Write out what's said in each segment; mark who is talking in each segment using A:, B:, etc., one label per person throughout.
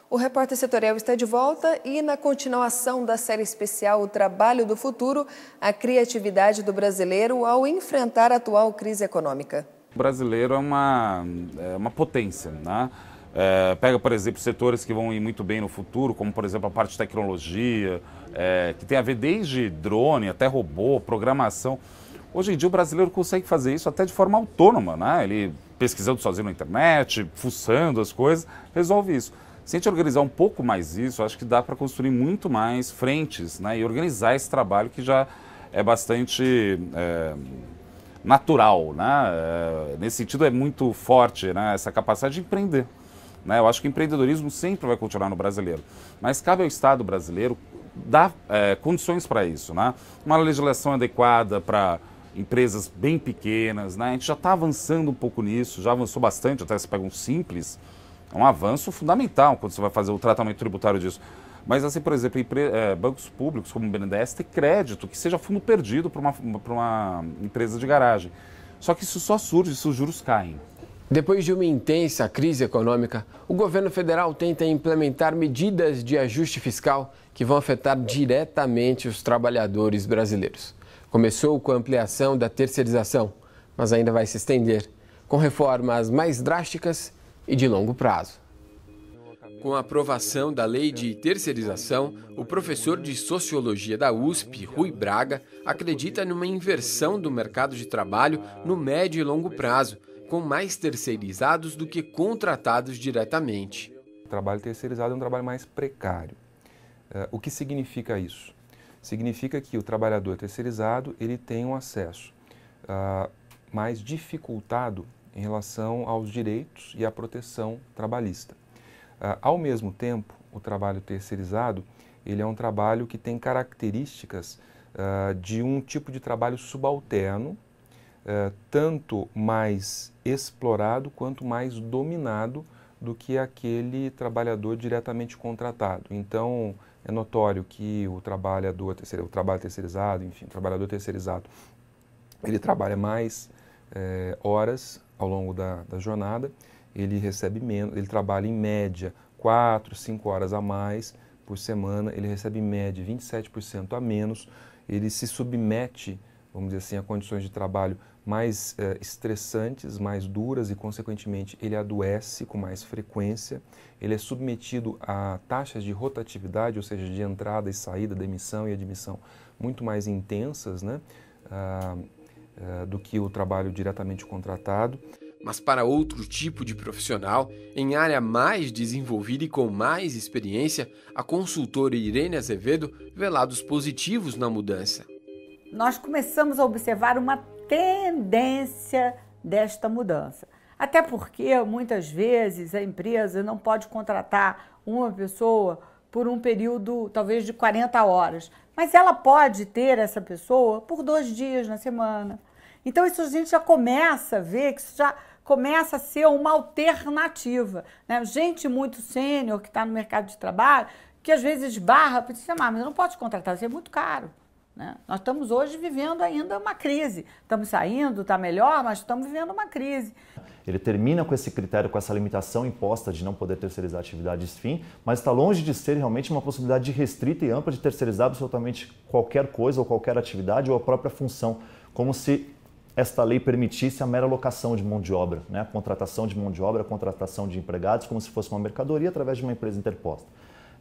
A: O Repórter Setorial está de volta e na continuação da série especial O Trabalho do Futuro, a criatividade do brasileiro ao enfrentar a atual crise econômica.
B: O brasileiro é uma potência, né? Pega, por exemplo, setores que vão ir muito bem no futuro, como, por exemplo, a parte de tecnologia, que tem a ver desde drone até robô, programação. Hoje em dia o brasileiro consegue fazer isso até de forma autônoma, né? Ele pesquisando sozinho na internet, fuçando as coisas, resolve isso. Se a gente organizar um pouco mais isso, acho que dá para construir muito mais frentes, né? E organizar esse trabalho que já é bastante natural, né? Nesse sentido é muito forte, né? Essa capacidade de empreender. Né? Eu acho que o empreendedorismo sempre vai continuar no brasileiro, mas cabe ao Estado brasileiro dar condições para isso, né? Uma legislação adequada para empresas bem pequenas, né? A gente já está avançando um pouco nisso, já avançou bastante, até se pega um Simples, é um avanço fundamental quando você vai fazer o tratamento tributário disso. Mas assim, por exemplo, bancos públicos como o BNDES ter crédito, que seja fundo perdido para uma empresa de garagem. Só que isso só surge se os juros caem.
C: Depois de uma intensa crise econômica, o governo federal tenta implementar medidas de ajuste fiscal que vão afetar diretamente os trabalhadores brasileiros. Começou com a ampliação da terceirização, mas ainda vai se estender, com reformas mais drásticas e de longo prazo. Com a aprovação da lei de terceirização, o professor de Sociologia da USP, Rui Braga, acredita numa inversão do mercado de trabalho no médio e longo prazo, com mais terceirizados do que contratados diretamente.
D: O trabalho terceirizado é um trabalho mais precário. O que significa isso? Significa que o trabalhador terceirizado ele tem um acesso mais dificultado em relação aos direitos e à proteção trabalhista. Ao mesmo tempo, o trabalho terceirizado ele é um trabalho que tem características de um tipo de trabalho subalterno, tanto mais explorado quanto mais dominado do que aquele trabalhador diretamente contratado. Então, é notório que o trabalho terceirizado, enfim, o trabalhador terceirizado, ele trabalha mais horas ao longo da jornada, ele recebe menos, ele trabalha em média 4, 5 horas a mais por semana, ele recebe em média 27% a menos, ele se submete, vamos dizer assim, a condições de trabalho mais estressantes, mais duras e, consequentemente, ele adoece com mais frequência, ele é submetido a taxas de rotatividade, ou seja, de entrada e saída, demissão e admissão, muito mais intensas, né, do que o trabalho diretamente contratado.
C: Mas para outro tipo de profissional, em área mais desenvolvida e com mais experiência, a consultora Irene Azevedo vê lados positivos na mudança.
E: Nós começamos a observar uma tendência desta mudança. Até porque, muitas vezes, a empresa não pode contratar uma pessoa por um período, talvez, de 40 horas. Mas ela pode ter essa pessoa por 2 dias na semana. Então, isso a gente já começa a ver que isso já começa a ser uma alternativa, né? Gente muito sênior que está no mercado de trabalho, que às vezes barra, para dizer, mas eu não posso te contratar, isso é muito caro. Né? Nós estamos hoje vivendo ainda uma crise. Estamos saindo, está melhor, mas estamos vivendo uma crise.
F: Ele termina com esse critério, com essa limitação imposta de não poder terceirizar atividades fim, mas está longe de ser realmente uma possibilidade restrita e ampla de terceirizar absolutamente qualquer coisa ou qualquer atividade ou a própria função, como se esta lei permitisse a mera locação de mão de obra, né? A contratação de mão de obra, a contratação de empregados, como se fosse uma mercadoria através de uma empresa interposta.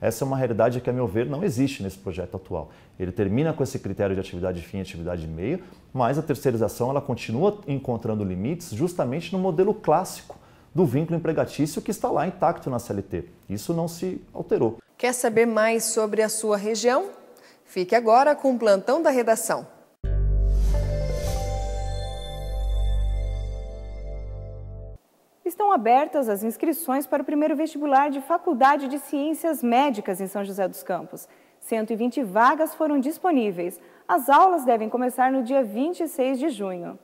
F: Essa é uma realidade que, a meu ver, não existe nesse projeto atual. Ele termina com esse critério de atividade fim e atividade meio, mas a terceirização ela continua encontrando limites justamente no modelo clássico do vínculo empregatício que está lá intacto na CLT. Isso não se alterou.
A: Quer saber mais sobre a sua região? Fique agora com o Plantão da Redação.
G: Estão abertas as inscrições para o primeiro vestibular de Faculdade de Ciências Médicas em São José dos Campos. 120 vagas foram disponíveis. As aulas devem começar no dia 26 de junho.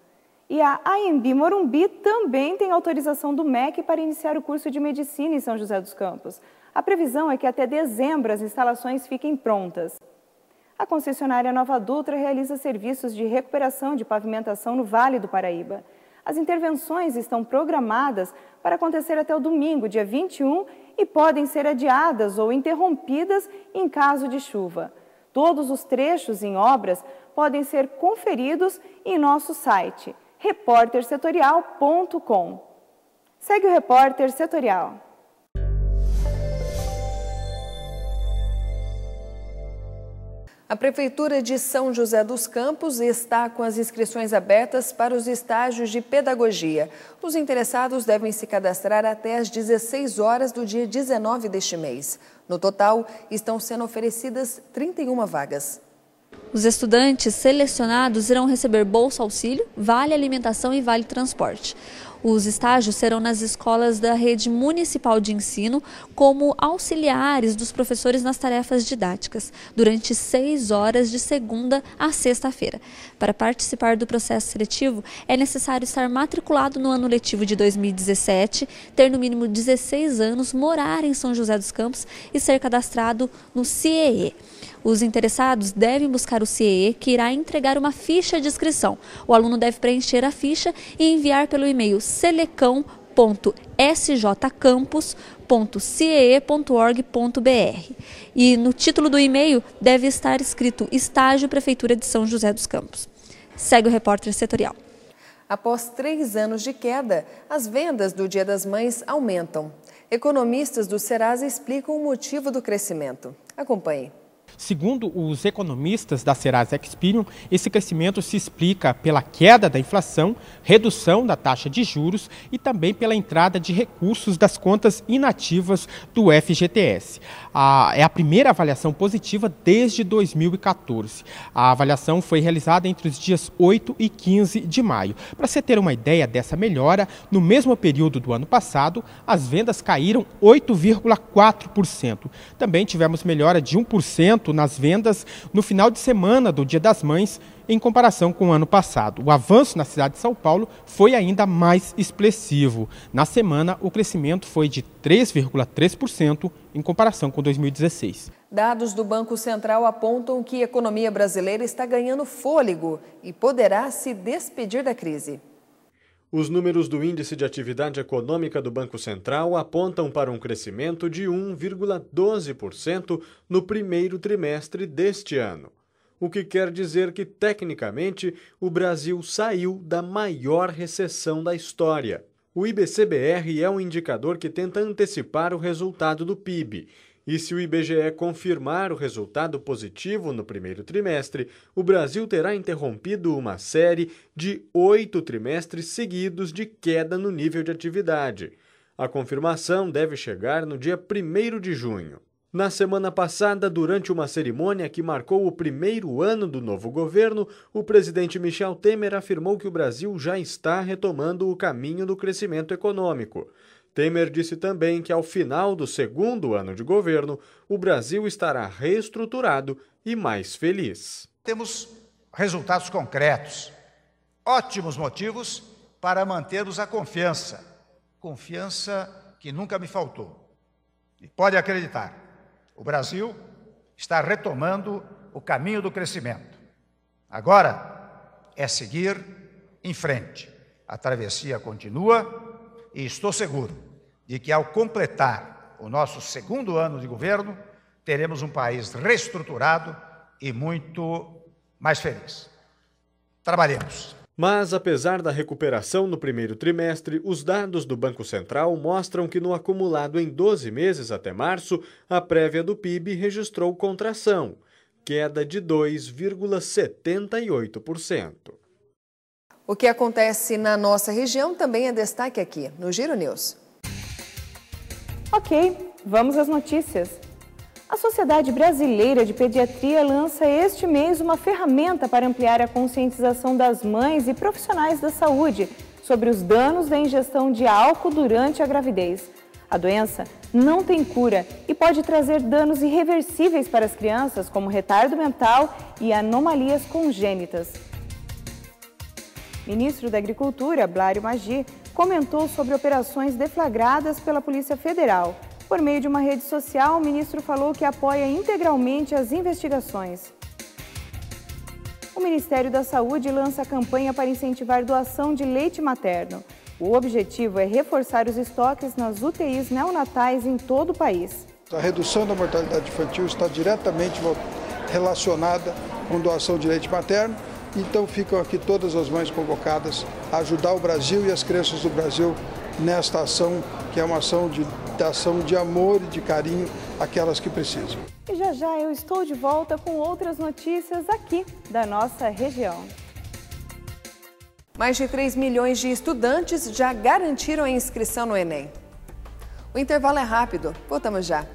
G: E a AMB Morumbi também tem autorização do MEC para iniciar o curso de Medicina em São José dos Campos. A previsão é que até dezembro as instalações fiquem prontas. A concessionária Nova Dutra realiza serviços de recuperação de pavimentação no Vale do Paraíba. As intervenções estão programadas para acontecer até o domingo, dia 21, e podem ser adiadas ou interrompidas em caso de chuva. Todos os trechos em obras podem ser conferidos em nosso site, repórtersetorial.com. Segue o Repórter Setorial.
A: A Prefeitura de São José dos Campos está com as inscrições abertas para os estágios de pedagogia. Os interessados devem se cadastrar até às 16 horas do dia 19 deste mês. No total, estão sendo oferecidas 31 vagas.
H: Os estudantes selecionados irão receber bolsa auxílio, vale alimentação e vale transporte. Os estágios serão nas escolas da rede municipal de ensino como auxiliares dos professores nas tarefas didáticas, durante 6 horas de segunda a sexta-feira. Para participar do processo seletivo, é necessário estar matriculado no ano letivo de 2017, ter no mínimo 16 anos, morar em São José dos Campos e ser cadastrado no CIEE. Os interessados devem buscar o CIEE, que irá entregar uma ficha de inscrição. O aluno deve preencher a ficha e enviar pelo e-mail selecão.sjcampus.ciee.org.br. E no título do e-mail deve estar escrito Estágio Prefeitura de São José dos Campos. Segue o Repórter Setorial.
A: Após 3 anos de queda, as vendas do Dia das Mães aumentam. Economistas do Serasa explicam o motivo do crescimento. Acompanhe.
I: Segundo os economistas da Serasa Experian, esse crescimento se explica pela queda da inflação, redução da taxa de juros e também pela entrada de recursos das contas inativas do FGTS. É a primeira avaliação positiva desde 2014. A avaliação foi realizada entre os dias 8 e 15 de maio. Para você ter uma ideia dessa melhora, no mesmo período do ano passado, as vendas caíram 8,4%. Também tivemos melhora de 1% nas vendas no final de semana do Dia das Mães, em comparação com o ano passado. O avanço na cidade de São Paulo foi ainda mais expressivo. Na semana, o crescimento foi de 3,3% em comparação com 2016.
A: Dados do Banco Central apontam que a economia brasileira está ganhando fôlego e poderá se despedir da crise.
J: Os números do Índice de Atividade Econômica do Banco Central apontam para um crescimento de 1,12% no primeiro trimestre deste ano, o que quer dizer que, tecnicamente, o Brasil saiu da maior recessão da história. O IBC-BR é um indicador que tenta antecipar o resultado do PIB. E se o IBGE confirmar o resultado positivo no primeiro trimestre, o Brasil terá interrompido uma série de 8 trimestres seguidos de queda no nível de atividade. A confirmação deve chegar no dia 1º de junho. Na semana passada, durante uma cerimônia que marcou o primeiro ano do novo governo, o presidente Michel Temer afirmou que o Brasil já está retomando o caminho do crescimento econômico. Temer disse também que, ao final do segundo ano de governo, o Brasil estará reestruturado e mais feliz.
K: Temos resultados concretos, ótimos motivos para mantermos a confiança que nunca me faltou. E pode acreditar, o Brasil está retomando o caminho do crescimento. Agora é seguir em frente. A travessia continua. E estou seguro de que, ao completar o nosso segundo ano de governo, teremos um país reestruturado e muito mais feliz. Trabalhemos.
J: Mas, apesar da recuperação no primeiro trimestre, os dados do Banco Central mostram que, no acumulado em 12 meses até março, a prévia do PIB registrou contração, queda de 2,78%.
A: O que acontece na nossa região também é destaque aqui no Giro News.
G: Ok, vamos às notícias. A Sociedade Brasileira de Pediatria lança este mês uma ferramenta para ampliar a conscientização das mães e profissionais da saúde sobre os danos da ingestão de álcool durante a gravidez. A doença não tem cura e pode trazer danos irreversíveis para as crianças, como retardo mental e anomalias congênitas. Ministro da Agricultura, Blário Maggi, comentou sobre operações deflagradas pela Polícia Federal. Por meio de uma rede social, o ministro falou que apoia integralmente as investigações. O Ministério da Saúde lança a campanha para incentivar doação de leite materno. O objetivo é reforçar os estoques nas UTIs neonatais em todo o país.
L: A redução da mortalidade infantil está diretamente relacionada com doação de leite materno, então ficam aqui todas as mães convocadas a ajudar o Brasil e as crianças do Brasil nesta ação, que é uma ação de amor e de carinho àquelas que precisam.
G: E já já eu estou de volta com outras notícias aqui da nossa região.
A: Mais de 3 milhões de estudantes já garantiram a inscrição no Enem. O intervalo é rápido, voltamos já.